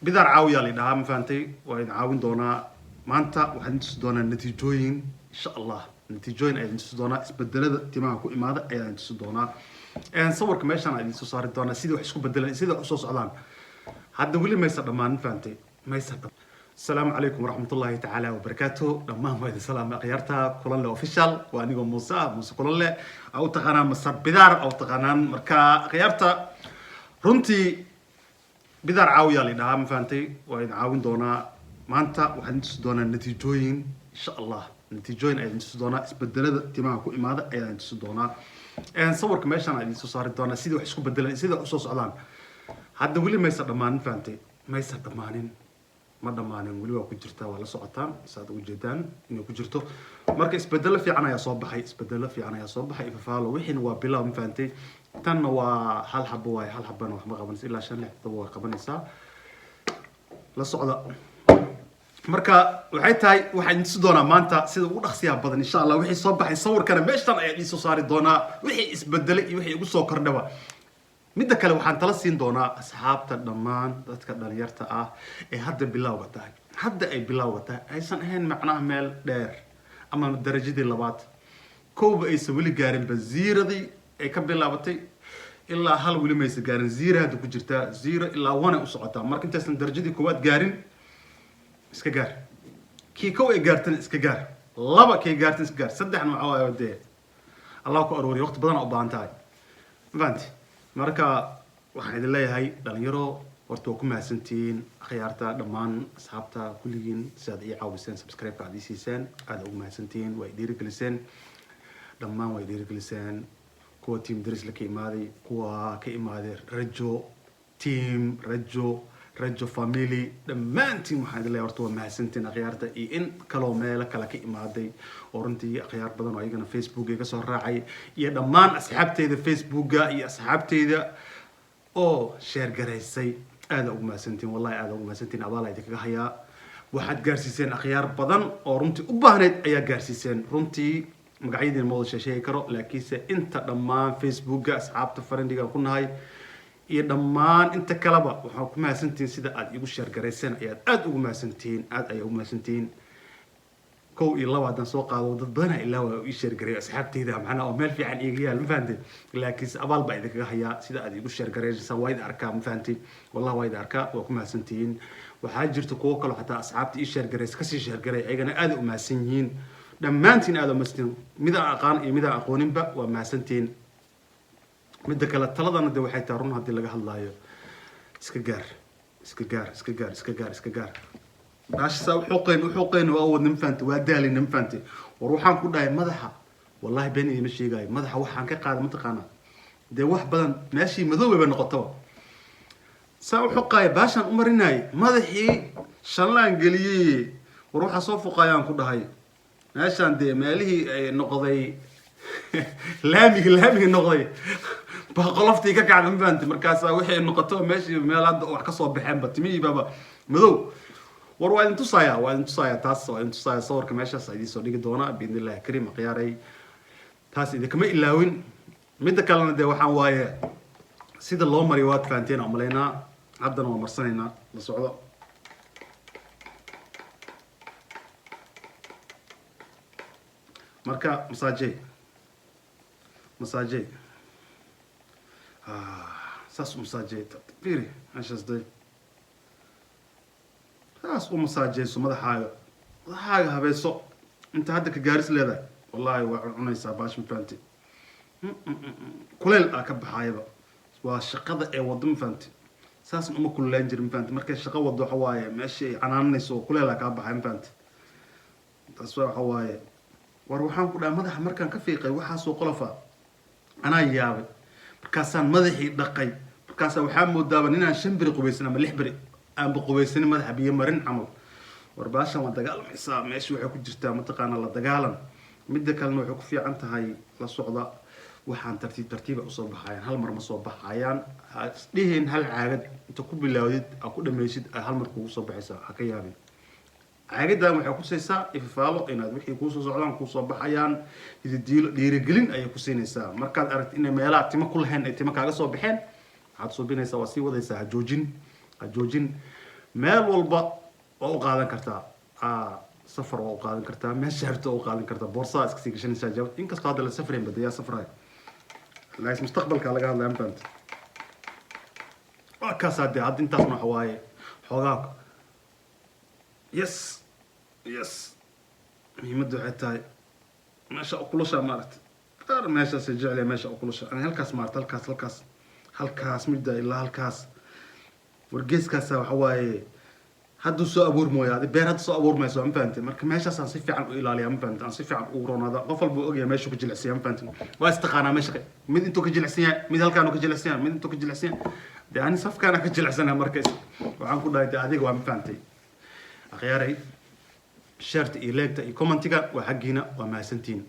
bidar caawiya la dhahaa ma fahantay waa idin caawin doonaa maanta waxaan tusi doonaa natiijooyin insha allah natiijooyin ayaan tusi doonaa isbedelada timaha ku imaada ayaan tusi doonaa sawirka meeshaan aan idin soo saari doonaa sidii wax isku bedelaan sidii wax usoo socdaan hadda weli maysa dhammaan ma fahantay maysa dhammaan السلام عليكم ورحمة الله تعالى وبركاته دمان وايد سلام أخيارتا كلن له official وأنيقو موسى كلن له أو تقنان مصر بدار أو تقنان مركا أخيارتا رنتي بدار عاوية لدها مفانتي وايد عاون دونا مانتا وحنتس دونا نتيجوين إن شاء الله نتيجوين أي نتس دونا اسبدلة تماكو إمادة أي نتس دونا نصور كماشان أي نتس صار دونا سيدو حسكو بدلة سيدو أسوس علان هذا ولي ما يصير دمان مفانتي ما يصير دمانين ما دمانين ولي waa ku jirtaa waa la socotaan saad ugu jeedaan inay ku jirto marka isbedel fiican ayaa soo baxay ifafaalo wixina waa bilow ma faantay tan waa hal xabo wax ma qabanaysa ilaa 5 6 waa qabanaysaa la socda marka waxay tahay waxaan inta doonaa maanta sida ugu dhaqsiya badan insha Allah wixii soo baxay sawirkana meeshan ayaa idin soo saari doonaa wixii isbedelay iyo wixii ugu soo kordhaba midda kale waxaan tala siin doonaa asxaabta dhammaan dadka dhalinyarta ah ee hadda bilowga tahay aysan ahayn macnaha meel dheer ama darajadii labaad kooba aysan weli gaarin basiiradii ay ka bilaabatay ilaa hal weli maysa gaarin ziirada ku jirtaa 0 ilaa 1 u socotaa marka intaysan darajadii koowaad gaarin iska gaar kii koow ay gaartan iska gaar laba kii gaartan iska gaar saddexna waxa waaye wadee Allah ku arooriyo waqti badan u baahan tahay faanti marka waxaan idin leeyahay dhalinyaro horta waa ku mahadsantihiin akhyaarta dhammaan asxaabta kulligiin sidaad ii caawiseen subscribe-ka aad ii siiseen aad ugu mahadsantihiin waa i dhiirigeliseen dhammaan waa i dhiirigeliseen kuwa team daris la ka imaaday kuwa ka imaaday rajo family dhammaantiin waxaan idin leeyahay horta waa mahadsantihiin akhyaarta iyo in kaloo meelo kale ka imaaday oo runtii akhyaar badan oo ayagana Facebook iga soo raacay iyo dhammaan asxaabteyda Facebook iyo asxaabteyda oo share gareysay aad ugu mahadsantihiin wallahi aad ugu mahadsantihiin abaal ay kaga hayaa waxaad gaarsiiseen akhyaar badan oo runtii u baahneed ayaa gaarsiiseen runtii magacyadii ma wada sheegi karo laakiinse inta dhammaan Facebook asxaabta farandiga ku nahay iyo dhammaan inta kaleba waxaan ku mahadsantihiin sida aad igu share gareyseen aad ugu mahadsantihiin kow iyo laba haddaan soo qaado dad badan ilaa waa ii share gareeyo asxaabteyda macnaha oo meel fiican iiga yaal ma fahantay laakiinse abaal baa idinkaga hayaa sida aad igu share gareysaan waa idin arkaa ma fahantay wallahi waa idin arkaa waa ku mahadsantihiin waxaa jirta kuwo kale xataa asxaabta ii share gareys kasii share gareey ayagana aad u mahadsan yihiin dhammaantiin aad u mahadsantihiin mid aan aqaan iyo mid aan aqooninba waa mahadsantihiin midda kale taladana de waxay tahay run haddii laga hadlaayo iska gaar baashisa wuxuuqeyn waa wadna ma fahantay waa daalina ma fahantay war waxaan ku dhahay madaxa wallahi been iima sheegaayo madaxa waxaan ka qaaday mataqaanaa dee wax badan meeshii madoobay noqotaba saa wuxuuqaaya baashaan u marinayay madaxii shanlaan geliyey war waxaa soo fuqayaan ku dhahay meeshaan dee meelihii ay noqday laamiga noqday qoloftii ka kacda ma fahantay markaasaa wixii noqoto meeshii meel hadda wax ka soo baxeenba timihii baaba madow war waa idin tusayaa taas waa idin tusayaa sawirka meeshaas idiin soo dhigi doonaa biidnillahi kariim akhyaaray taas idinkama ilaawin midda kalena dee waxaan waaye sida loo mariyo waad fahanteen aan malaynaa haddana waa marsanaynaa la socdo marka masaajey saas u masaajey fiiri meeshaas day saas u masaajeyso madaxaaga habeeso inta hadda ka gaaris leedahay wallahi waa cunaysaa baash ma fahantay kuleel aa ka baxaayaba waa shaqada ee wado ma fahantay saasna uma kululaan jirin ma fahantay markay shaqo wado waxa waaye meeshii ay canaananayso kuleel aa kaa baxay ma fahantay taas waxa waaye war waxaan ku dhahay madaxa markaan ka fiiqay waxaasoo qolofa anaa yaabay markaasaan madaxii dhaqay markaasaa waxaa moodaaba ninaan 5 beri qubaysan ama 6 beri aan qubaysan madaxa biyo marin camal war baashan waa dagaalmaysaa meeshii waxay ku jirtaa mataqaana la dagaalan midda kalena waxay ku fiican tahay la socda waxaan tartiib usoo baxayaan hal mar ma soo baxayaan dhihin hal caagad inta ku bilaawdid ku dhameysid hal mar kugu soo baxaysaa ha ka yaabin caagadan waxay ku saysaa ifafaalo inaad wixii ku soo socdaan ku soo baxayaan dhiirigelin ayay ku siinaysaa markaad aragtid in meelaha timo ku lahayn ay timo kaaga soo baxeen waxaad soo binaysaa waa sii wadaysaa ha joojin meel walba oo u qaadan kartaa safar oo u qaadan kartaa meesha harto oo u qaadan kartaa boorsaa iska sii gashanaysaa jawab inkastoo hadda la safrayn badayaa safraay laakiin mustaqbalka laga hadlaya maanta waa kaas hadda intaasna waxa waaye xoogaa yes muhiimaddu waxay tahay meesha ukulusha maaragta qaar meeshaas jeclay meesha ukulusha ana halkaas maaragta halkaas midda ilaa halkaas wargeeskaas waxa waaye hadduu soo abuur mooyaade beer hadda soo abuur mayso ma fahamtay marka meeshaas aan si fiican u ilaaliya ma fahamtay aan si fiican u roonada qof walba ogyahay meesha ku jilicsan ma fahamtay waa istaqaana meesha mid intuu ka jilicsan yahay mid halkaan ka jilicsan yahay mid intuu ka jilicsan yahay de ani safkaan ka jilicsanahay markaas waxaan ku dhahay adiga waa ma fahamtay akhyaaray شيرت إليكتا إي كومنتيكا وحقينا وما سنتين